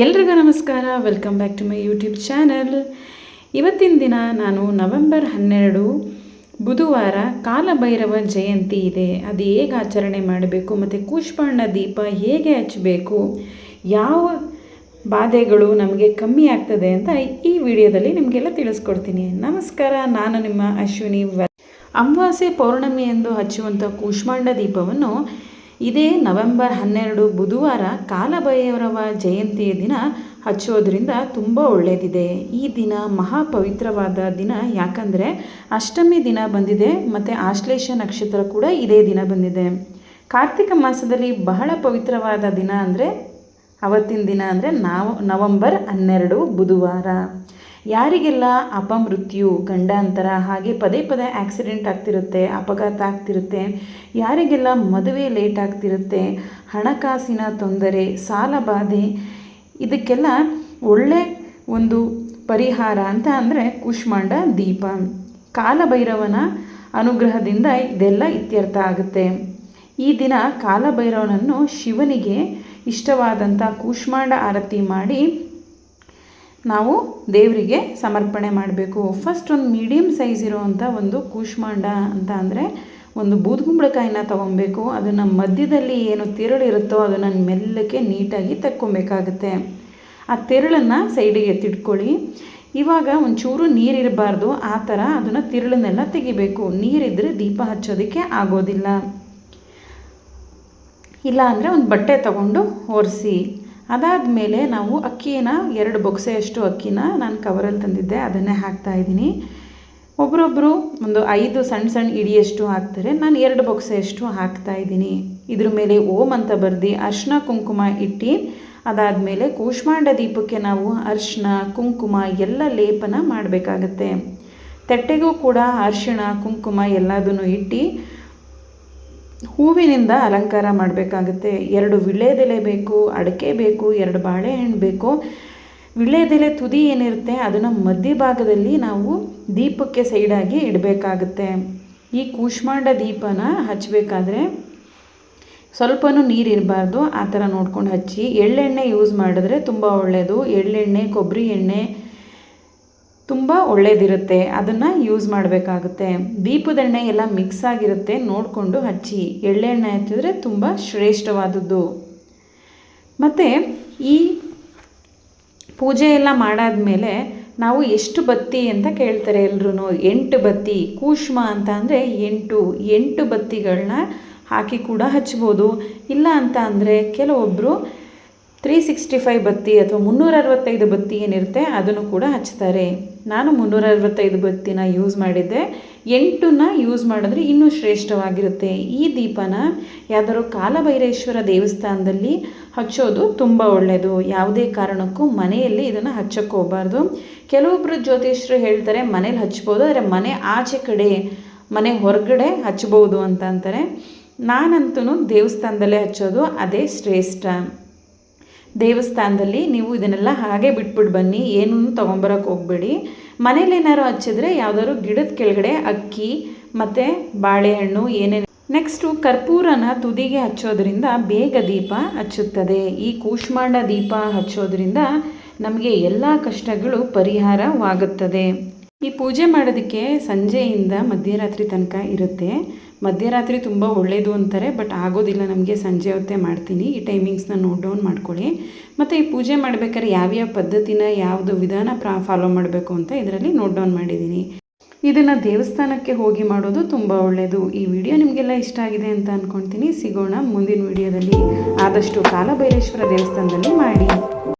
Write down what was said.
ಎಲ್ರಿಗೂ ನಮಸ್ಕಾರ. Welcome back to my YouTube channel. ಇವತ್ತಿನ ದಿನ ನಾನು ನವೆಂಬರ್ 12 ಬುಧವಾರ ಕಾಲಭೈರವ ಜಯಂತಿ ಇದೆ. ಅದು ಹೇಗೆ ಆಚರಣೆ ಮಾಡಬೇಕು ಮತ್ತು ಕೂಷ್ಮಾಂಡ ದೀಪ ಹೇಗೆ ಹಚ್ಚಬೇಕು, ಯಾವ ಬಾಧೆಗಳು ನಮಗೆ ಕಮ್ಮಿ ಆಗ್ತದೆ ಅಂತ ಈ ವಿಡಿಯೋದಲ್ಲಿ ನಿಮಗೆಲ್ಲ ತಿಳಿಸ್ಕೊಡ್ತೀನಿ. ನಮಸ್ಕಾರ, ನಾನು ನಿಮ್ಮ ಅಶ್ವಿನಿ. ಅಮಾವಾಸ್ಯೆ ಪೌರ್ಣಮಿ ಎಂದು ಹಚ್ಚುವಂಥ ಕೂಷ್ಮಾಂಡ ದೀಪವನ್ನು ಇದೇ ನವೆಂಬರ್ 12 ಬುಧವಾರ ಕಾಲಭೈರವ ಜಯಂತಿಯ ದಿನ ಹಚ್ಚೋದ್ರಿಂದ ತುಂಬ ಒಳ್ಳೆಯದಿದೆ. ಈ ದಿನ ಮಹಾಪವಿತ್ರವಾದ ದಿನ, ಯಾಕಂದರೆ ಅಷ್ಟಮಿ ದಿನ ಬಂದಿದೆ ಮತ್ತು ಆಶ್ಲೇಷ ನಕ್ಷತ್ರ ಕೂಡ ಇದೇ ದಿನ ಬಂದಿದೆ. ಕಾರ್ತಿಕ ಮಾಸದಲ್ಲಿ ಬಹಳ ಪವಿತ್ರವಾದ ದಿನ ಅಂದರೆ ಅವತ್ತಿನ ದಿನ ಅಂದರೆ ನವೆಂಬರ್ 12 ಬುಧವಾರ. ಯಾರಿಗೆಲ್ಲ ಅಪಮೃತ್ಯು, ಗಂಡಾಂತರ, ಹಾಗೆ ಪದೇ ಪದೇ ಆಕ್ಸಿಡೆಂಟ್ ಆಗ್ತಿರುತ್ತೆ, ಅಪಘಾತ ಆಗ್ತಿರುತ್ತೆ, ಯಾರಿಗೆಲ್ಲ ಮದುವೆ ಲೇಟ್ ಆಗ್ತಿರುತ್ತೆ, ಹಣಕಾಸಿನ ತೊಂದರೆ, ಸಾಲ ಬಾಧೆ, ಇದಕ್ಕೆಲ್ಲ ಒಳ್ಳೆ ಒಂದು ಪರಿಹಾರ ಅಂತ ಅಂದರೆ ಕೂಷ್ಮಾಂಡ ದೀಪ. ಕಾಲಭೈರವನ ಅನುಗ್ರಹದಿಂದ ಇದೆಲ್ಲ ಇತ್ಯರ್ಥ ಆಗುತ್ತೆ. ಈ ದಿನ ಕಾಲಭೈರವನನ್ನು ಶಿವನಿಗೆ ಇಷ್ಟವಾದಂಥ ಕೂಷ್ಮಾಂಡ ಆರತಿ ಮಾಡಿ ನಾವು ದೇವರಿಗೆ ಸಮರ್ಪಣೆ ಮಾಡಬೇಕು. ಫಸ್ಟ್ ಒಂದು ಮೀಡಿಯಮ್ ಸೈಜ್ ಇರೋವಂಥ ಒಂದು ಕೂಷ್ಮಾಂಡ ಅಂತ ಅಂದರೆ ಒಂದು ಬೂದುಗುಂಬಳಕಾಯಿನ ತೊಗೊಬೇಕು. ಅದನ್ನು ಮಧ್ಯದಲ್ಲಿ ಏನು ತಿರುಳಿರುತ್ತೋ ಅದನ್ನು ಮೆಲ್ಲಕ್ಕೆ ನೀಟಾಗಿ ತಕ್ಕೊಬೇಕಾಗುತ್ತೆ. ಆ ತಿರುಳನ್ನು ಸೈಡಿಗೆ ಎತ್ತಿಟ್ಕೊಳ್ಳಿ. ಇವಾಗ ಒಂಚೂರು ನೀರಿರಬಾರ್ದು, ಆ ಥರ ಅದನ್ನು ತಿರುಳನ್ನೆಲ್ಲ ತೆಗಿಬೇಕು. ನೀರಿದ್ದರೆ ದೀಪ ಹಚ್ಚೋದಕ್ಕೆ ಆಗೋದಿಲ್ಲ. ಇಲ್ಲ ಅಂದರೆ ಒಂದು ಬಟ್ಟೆ ತಗೊಂಡು ಒರೆಸಿ. ಅದಾದಮೇಲೆ ನಾವು ಅಕ್ಕಿನ 2 ಬೊಕ್ಸೆಯಷ್ಟು ಅಕ್ಕಿನ ನಾನು ಕವರಲ್ಲಿ ತಂದಿದ್ದೆ, ಅದನ್ನೇ ಹಾಕ್ತಾಯಿದ್ದೀನಿ. ಒಬ್ಬರೊಬ್ಬರು ಒಂದು 5 ಸಣ್ಣ ಸಣ್ಣ ಇಡಿಯಷ್ಟು ಹಾಕ್ತಾರೆ, ನಾನು 2 ಬೊಕ್ಸೆಯಷ್ಟು ಹಾಕ್ತಾಯಿದ್ದೀನಿ. ಇದ್ರ ಮೇಲೆ ಓಂ ಅಂತ ಬರೆದು ಅರಿಶಿನ ಕುಂಕುಮ ಇಟ್ಟು, ಅದಾದಮೇಲೆ ಕೂಷ್ಮಾಂಡ ದೀಪಕ್ಕೆ ನಾವು ಅರಿಶಿನ ಕುಂಕುಮ ಎಲ್ಲ ಲೇಪನ ಮಾಡಬೇಕಾಗತ್ತೆ. ತಟ್ಟೆಗೂ ಕೂಡ ಅರಿಶಿಣ ಕುಂಕುಮ ಎಲ್ಲದನ್ನು ಇಟ್ಟು ಹೂವಿನಿಂದ ಅಲಂಕಾರ ಮಾಡಬೇಕಾಗುತ್ತೆ. 2 ವಿಳ್ಯದೆಲೆ ಬೇಕು, ಅಡಿಕೆ ಬೇಕು, 2 ಬಾಳೆಹಣ್ಣು ಬೇಕು. ವಿಳ್ಯದೆಲೆ ತುದಿ ಏನಿರುತ್ತೆ ಅದನ್ನು ಮಧ್ಯಭಾಗದಲ್ಲಿ ನಾವು ದೀಪಕ್ಕೆ ಸೈಡಾಗಿ ಇಡಬೇಕಾಗುತ್ತೆ. ಈ ಕೂಷ್ಮಾಂಡ ದೀಪನ ಹಚ್ಚಬೇಕಾದ್ರೆ ಸ್ವಲ್ಪನೂ ನೀರಿರಬಾರ್ದು, ಆ ಥರ ನೋಡ್ಕೊಂಡು ಹಚ್ಚಿ. ಎಳ್ಳೆಣ್ಣೆ ಯೂಸ್ ಮಾಡಿದ್ರೆ ತುಂಬ ಒಳ್ಳೆಯದು. ಎಳ್ಳೆಣ್ಣೆ, ಕೊಬ್ಬರಿ ಎಣ್ಣೆ ತುಂಬ ಒಳ್ಳೆಯದಿರುತ್ತೆ, ಅದನ್ನು ಯೂಸ್ ಮಾಡಬೇಕಾಗುತ್ತೆ. ದೀಪದೆಣ್ಣೆ ಎಲ್ಲ ಮಿಕ್ಸ್ ಆಗಿರುತ್ತೆ, ನೋಡಿಕೊಂಡು ಹಚ್ಚಿ. ಎಳ್ಳೆಣ್ಣೆ ಹಚ್ಚಿದ್ರೆ ತುಂಬ ಶ್ರೇಷ್ಠವಾದದ್ದು. ಮತ್ತು ಈ ಪೂಜೆ ಎಲ್ಲ ಮಾಡಾದ್ಮೇಲೆ ನಾವು ಎಷ್ಟು ಬತ್ತಿ ಅಂತ ಕೇಳ್ತಾರೆ ಎಲ್ಲರೂ. 8 ಬತ್ತಿ. ಕೂಷ್ಮ ಅಂತ ಅಂದರೆ 8 ಬತ್ತಿಗಳನ್ನ ಹಾಕಿ ಕೂಡ ಹಚ್ಬೋದು. ಇಲ್ಲ ಅಂತ ಅಂದರೆ ಕೆಲವೊಬ್ಬರು 365 ಬತ್ತಿ ಅಥವಾ 365 ಬತ್ತಿ ಏನಿರುತ್ತೆ ಅದನ್ನು ಕೂಡ ಹಚ್ತಾರೆ. ನಾನು 365 ಬತ್ತಿನ ಯೂಸ್ ಮಾಡಿದ್ದೆ. 8ನ ಯೂಸ್ ಮಾಡಿದ್ರೆ ಇನ್ನೂ ಶ್ರೇಷ್ಠವಾಗಿರುತ್ತೆ. ಈ ದೀಪನ ಯಾವ್ದಾದ್ರು ಕಾಲಭೈರೇಶ್ವರ ದೇವಸ್ಥಾನದಲ್ಲಿ ಹಚ್ಚೋದು ತುಂಬ ಒಳ್ಳೆಯದು. ಯಾವುದೇ ಕಾರಣಕ್ಕೂ ಮನೆಯಲ್ಲಿ ಇದನ್ನು ಹಚ್ಚಕ್ಕೆ ಹೋಗಬಾರ್ದು. ಕೆಲವೊಬ್ಬರು ಜ್ಯೋತಿಷ್ಯರು ಹೇಳ್ತಾರೆ ಮನೇಲಿ ಹಚ್ಬೋದು, ಆದರೆ ಮನೆ ಆಚೆ ಕಡೆ, ಮನೆ ಹೊರಗಡೆ ಹಚ್ಬೋದು ಅಂತ ಅಂತಾರೆ. ನಾನಂತೂ ದೇವಸ್ಥಾನದಲ್ಲೇ ಹಚ್ಚೋದು, ಅದೇ ಶ್ರೇಷ್ಠ. ದೇವಸ್ಥಾನದಲ್ಲಿ ನೀವು ಇದನ್ನೆಲ್ಲ ಹಾಗೆ ಬಿಟ್ಬಿಟ್ಟು ಬನ್ನಿ, ಏನೂ ತೊಗೊಂಬರೋಕ್ಕೆ ಹೋಗಬೇಡಿ. ಮನೇಲೇನಾದ್ರು ಹಚ್ಚಿದ್ರೆ ಯಾವುದಾದ್ರು ಗಿಡದ ಕೆಳಗಡೆ ಅಕ್ಕಿ ಮತ್ತು ಬಾಳೆಹಣ್ಣು ಏನೇನು. ನೆಕ್ಸ್ಟು ಕರ್ಪೂರನ ತುದಿಗೆ ಹಚ್ಚೋದ್ರಿಂದ ಬೇಗ ದೀಪ ಹಚ್ಚುತ್ತದೆ. ಈ ಕೂಷ್ಮಾಂಡ ದೀಪ ಹಚ್ಚೋದ್ರಿಂದ ನಮಗೆ ಎಲ್ಲ ಕಷ್ಟಗಳು ಪರಿಹಾರವಾಗುತ್ತದೆ. ಈ ಪೂಜೆ ಮಾಡೋದಕ್ಕೆ ಸಂಜೆಯಿಂದ ಮಧ್ಯರಾತ್ರಿ ತನಕ ಇರುತ್ತೆ. ಮಧ್ಯರಾತ್ರಿ ತುಂಬ ಒಳ್ಳೆಯದು ಅಂತಾರೆ, ಬಟ್ ಆಗೋದಿಲ್ಲ ನಮಗೆ. ಸಂಜೆ ಹೊತ್ತೇ ಮಾಡ್ತೀನಿ. ಈ ಟೈಮಿಂಗ್ಸ್ನ ನೋಟ್ ಡೌನ್ ಮಾಡ್ಕೊಳ್ಳಿ. ಮತ್ತು ಈ ಪೂಜೆ ಮಾಡಬೇಕಾದ್ರೆ ಯಾವ್ಯಾವ ಪದ್ಧತಿನ, ಯಾವುದು ವಿಧಾನ ಫಾಲೋ ಮಾಡಬೇಕು ಅಂತ ಇದರಲ್ಲಿ ನೋಟ್ ಡೌನ್ ಮಾಡಿದ್ದೀನಿ. ಇದನ್ನು ದೇವಸ್ಥಾನಕ್ಕೆ ಹೋಗಿ ಮಾಡೋದು ತುಂಬ ಒಳ್ಳೆಯದು. ಈ ವಿಡಿಯೋ ನಿಮಗೆಲ್ಲ ಇಷ್ಟ ಆಗಿದೆ ಅಂತ ಅಂದ್ಕೊಳ್ತೀನಿ. ಸಿಗೋಣ ಮುಂದಿನ ವಿಡಿಯೋದಲ್ಲಿ. ಆದಷ್ಟು ಕಾಲಭೈರೇಶ್ವರ ದೇವಸ್ಥಾನದಲ್ಲಿ ಮಾಡಿ.